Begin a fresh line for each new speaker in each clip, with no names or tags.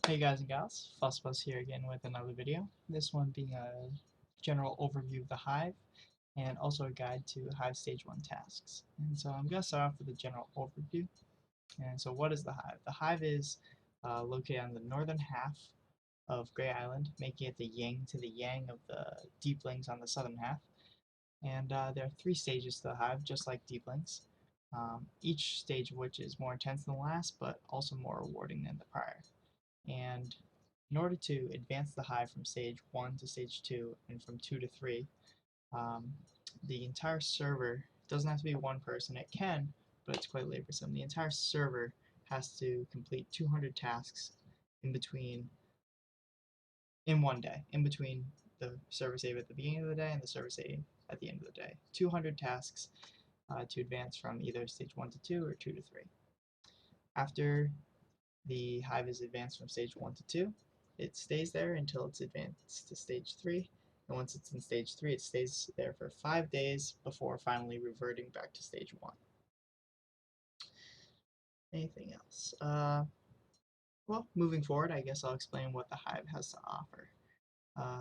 Hey guys and gals, Fussbuzz here again with another video. This one being a general overview of the Hive and also a guide to Hive Stage 1 tasks. And so I'm going to start off with a general overview. And so what is the Hive? The Hive is located on the northern half of Grey Island, making it the yin to the yang of the Deeplings on the southern half. And there are 3 stages to the Hive, just like Deeplings. Each stage of which is more intense than the last, but also more rewarding than the prior. And in order to advance the Hive from stage 1 to stage 2 and from 2 to 3, the entire server doesn't have to be one person. It can, but it's quite laborsome. The entire server has to complete 200 tasks in one day, in between the server save at the beginning of the day and the server save at the end of the day. 200 tasks to advance from either stage 1 to 2 or 2 to 3. After the Hive is advanced from stage 1 to 2. It stays there until it's advanced to stage 3, and once it's in stage 3, it stays there for 5 days before finally reverting back to stage 1. Anything else? Well, moving forward, I guess I'll explain what the Hive has to offer.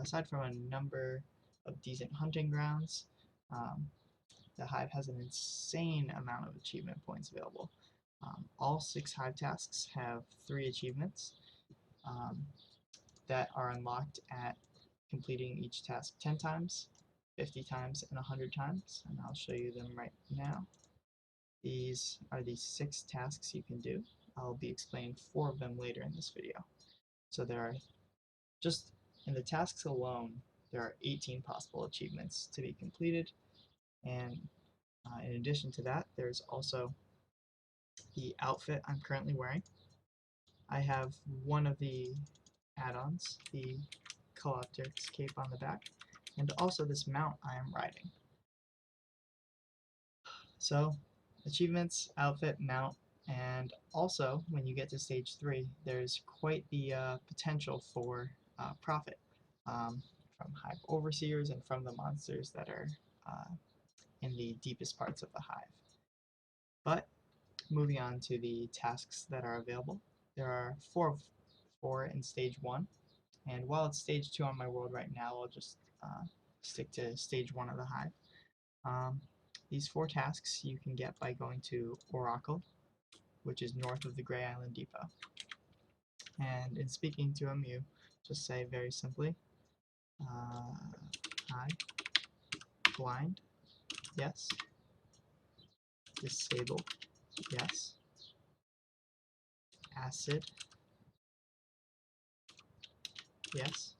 Aside from a number of decent hunting grounds, um, the Hive has an insane amount of achievement points available. All 6 Hive tasks have 3 achievements. That are unlocked at completing each task 10 times, 50 times, and 100 times, and I'll show you them right now. These are the 6 tasks you can do. I'll be explaining 4 of them later in this video. So there are, just in the tasks alone, there are 18 possible achievements to be completed, and in addition to that, there's also the outfit I'm currently wearing. I have one of the add-ons, the Colopteryx cape on the back, and also this mount I am riding. So, achievements, outfit, mount, and also when you get to stage 3, there's quite the potential for profit from Hive Overseers and from the monsters that are in the deepest parts of the Hive. But moving on to the tasks that are available, there are four in stage 1, and while it's stage 2 on my world right now, I'll just stick to stage 1 of the Hive. These 4 tasks you can get by going to Oracle, which is north of the Grey Island Depot. And in speaking to him, you just say very simply, hi, blind, yes, disabled, yes, acid, yes,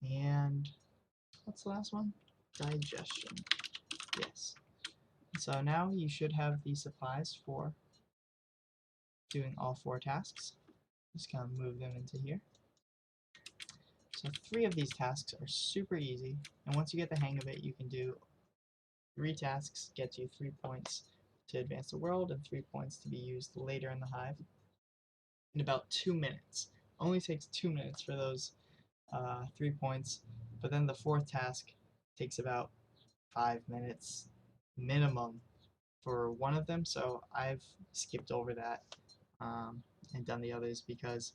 and what's the last one? Digestion, yes. So now you should have the supplies for doing all 4 tasks. Just kind of move them into here. So 3 of these tasks are super easy, and once you get the hang of it, you can do 3 tasks, get you 3 points to advance the world, and 3 points to be used later in the Hive in about 2 minutes. Only takes 2 minutes for those 3 points, but then the 4th task takes about 5 minutes minimum for one of them, so I've skipped over that and done the others because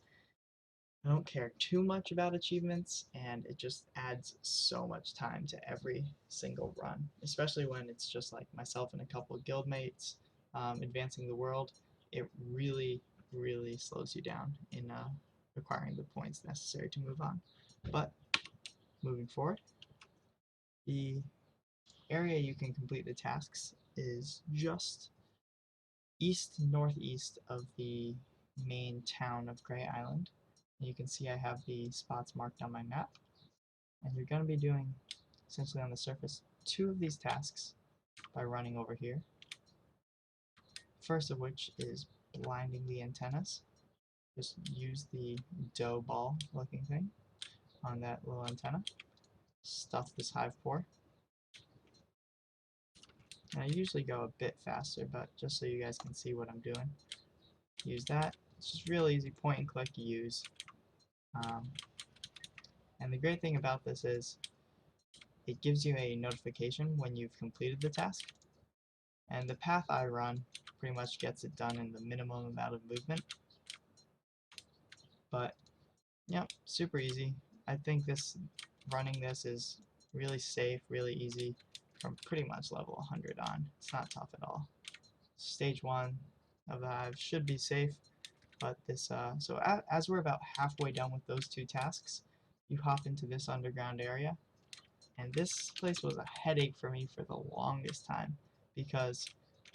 I don't care too much about achievements, and it just adds so much time to every single run, especially when it's just like myself and a couple of guildmates advancing the world. It really, really slows you down in acquiring the points necessary to move on. But moving forward, the area you can complete the tasks is just east-northeast of the main town of Grey Island. And you can see I have the spots marked on my map. And you're going to be doing, essentially on the surface, 2 of these tasks by running over here. First of which is blinding the antennas. Just use the dough ball looking thing on that little antenna. Stuff this hive pore. And I usually go a bit faster, but just so you guys can see what I'm doing. Use that. It's just real easy, point and click use. And the great thing about this is it gives you a notification when you've completed the task. And the path I run pretty much gets it done in the minimum amount of movement. But yep, super easy. I think running this is really safe, really easy from pretty much level 100 on. It's not tough at all. Stage 1 of the Hive should be safe, but as we're about halfway done with those 2 tasks, you hop into this underground area, and this place was a headache for me for the longest time because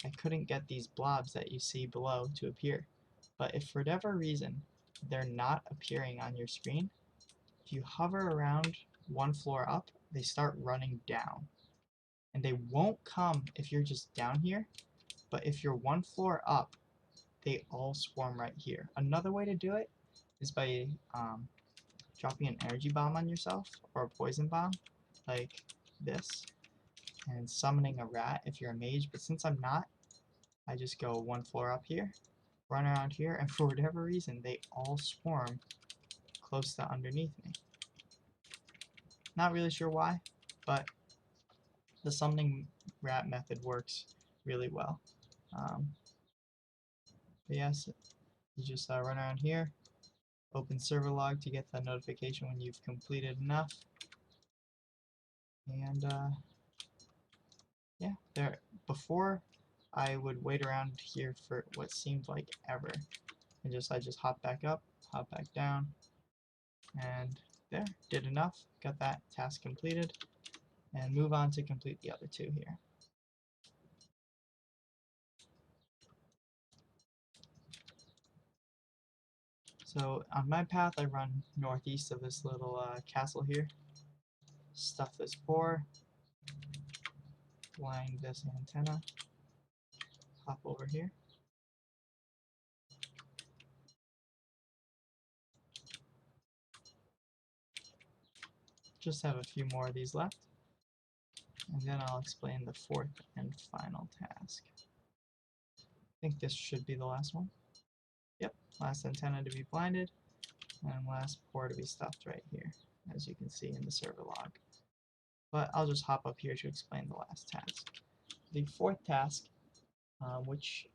I couldn't get these blobs that you see below to appear. But if for whatever reason they're not appearing on your screen, if you hover around one floor up, they start running down. And they won't come if you're just down here, but if you're one floor up, they all swarm right here. Another way to do it is by dropping an energy bomb on yourself, or a poison bomb, like this, and summoning a rat if you're a mage, but since I'm not, I just go one floor up here, run around here, and for whatever reason, they all swarm close to underneath me. Not really sure why, but the summoning rat method works really well. But yes, you just run around here, open server log to get the notification when you've completed enough, and yeah, before I would wait around here for what seemed like ever, and I just hop back up, hop back down, and there, did enough, got that task completed, and move on to complete the other 2 here. So on my path, I run northeast of this little castle here, stuff this boar, blind this antenna, hop over here. Just have a few more of these left, and then I'll explain the 4th and final task. I think this should be the last one. Yep, last antenna to be blinded, and last boar to be stuffed right here, as you can see in the server log. But I'll just hop up here to explain the last task. The 4th task, which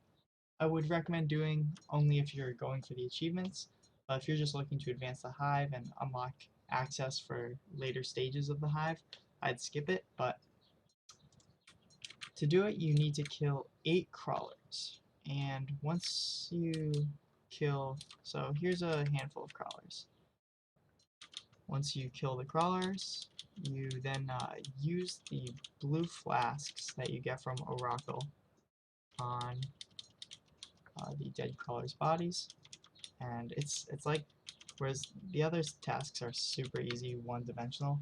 I would recommend doing only if you're going for the achievements, but if you're just looking to advance the Hive and unlock access for later stages of the Hive, I'd skip it, but to do it you need to kill 8 crawlers, and once you kill, so here's a handful of crawlers. Once you kill the crawlers, you then use the blue flasks that you get from Oracle on the dead crawlers' bodies, and it's like, whereas the other tasks are super easy, one-dimensional,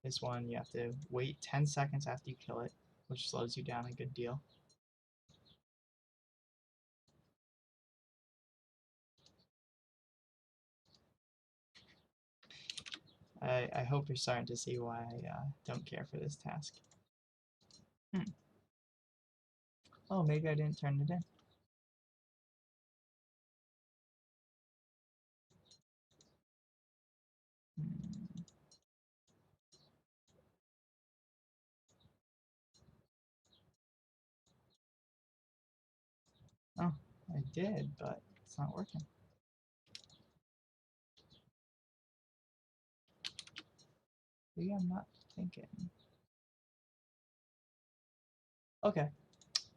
this one you have to wait 10 seconds after you kill it, which slows you down a good deal. I hope you're starting to see why I don't care for this task. Oh, maybe I didn't turn it in. Oh, I did, but it's not working. Maybe I'm not thinking. Okay,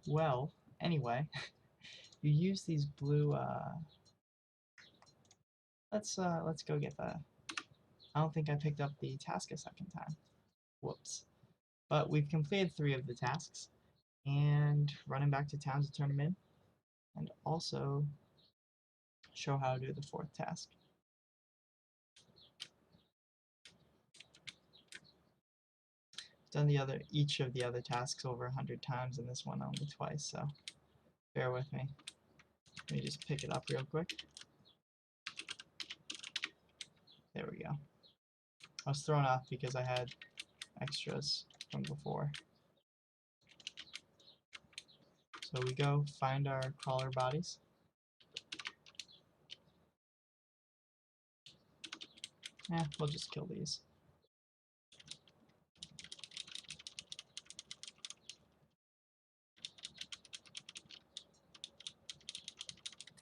well, anyway, you use these blue, let's go get the, I don't think I picked up the task a second time. Whoops. But we've completed 3 of the tasks, and running back to town to turn them in, and also show how to do the 4th task. Done each of the other tasks over 100 times, and this one only twice, so bear with me. Let me just pick it up real quick. There we go. I was thrown off because I had extras from before. So we go find our crawler bodies. We'll just kill these.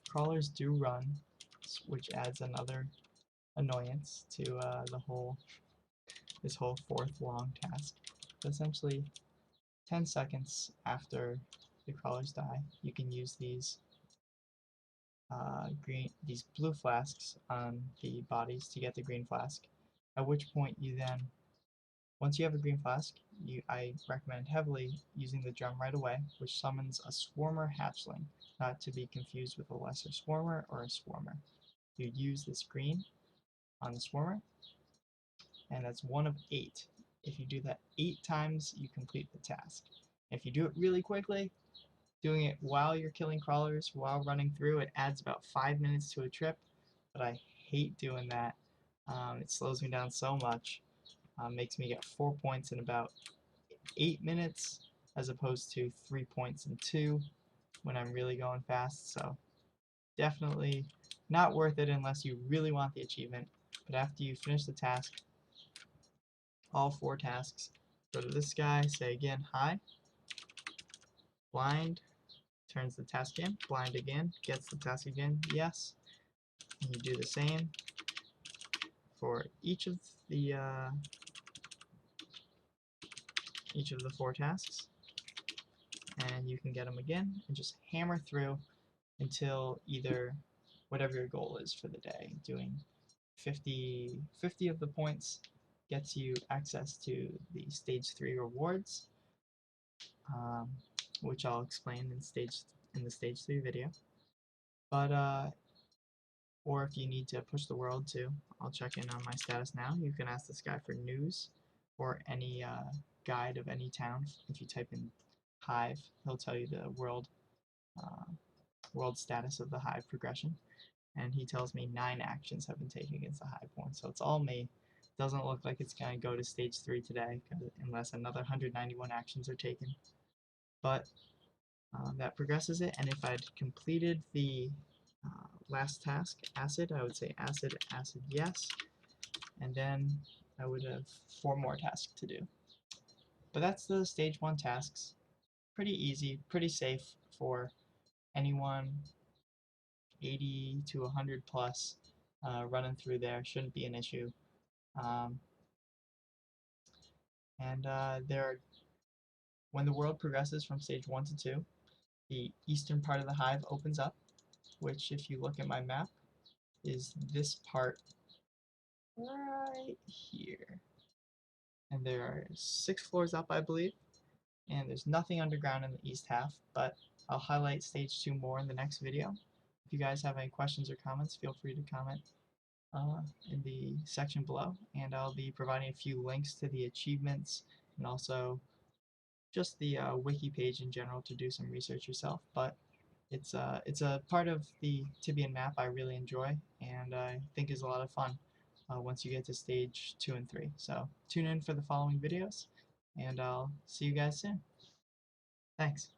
Crawlers do run, which adds another annoyance to this whole fourth long task. But essentially, 10 seconds after the crawlers die, you can use these these blue flasks on the bodies to get the green flask. At which point you then, once you have a green flask, I recommend heavily using the drum right away, which summons a swarmer hatchling, not to be confused with a lesser swarmer or a swarmer. You use this green on the swarmer, and that's 1 of 8. If you do that 8 times, you complete the task. If you do it really quickly, doing it while you're killing crawlers, while running through, it adds about 5 minutes to a trip, but I hate doing that. It slows me down so much. Makes me get 4 points in about 8 minutes, as opposed to 3 points in 2 when I'm really going fast, so definitely not worth it unless you really want the achievement. But after you finish the task, all 4 tasks, go to this guy, say again, hi, blind, turns the task in, blind again, gets the task again, yes, and you do the same for each of the 4 tasks, and you can get them again, and just hammer through until either whatever your goal is for the day. Doing 50 of the points gets you access to the stage 3 rewards, um, which I'll explain in the stage 3 video. But or if you need to push the world too, I'll check in on my status now. You can ask this guy for news or any guide of any town. If you type in Hive, he'll tell you the world status of the Hive progression. And he tells me 9 actions have been taken against the Hive point, so it's all me. Doesn't look like it's going to go to stage 3 today, unless another 191 actions are taken. But that progresses it, and if I'd completed the last task, acid, I would say acid, acid, yes, and then I would have 4 more tasks to do. But that's the stage 1 tasks. Pretty easy, pretty safe for anyone 80 to 100 plus running through there. Shouldn't be an issue. When the world progresses from stage 1 to 2, the eastern part of the hive opens up, which, if you look at my map, is this part right here. And there are 6 floors up, I believe, and there's nothing underground in the east half, but I'll highlight stage 2 more in the next video. If you guys have any questions or comments, feel free to comment in the section below, and I'll be providing a few links to the achievements and also just the wiki page in general to do some research yourself. But it's a part of the Tibian map I really enjoy, and I think is a lot of fun once you get to stage 2 and 3. So tune in for the following videos, and I'll see you guys soon. Thanks.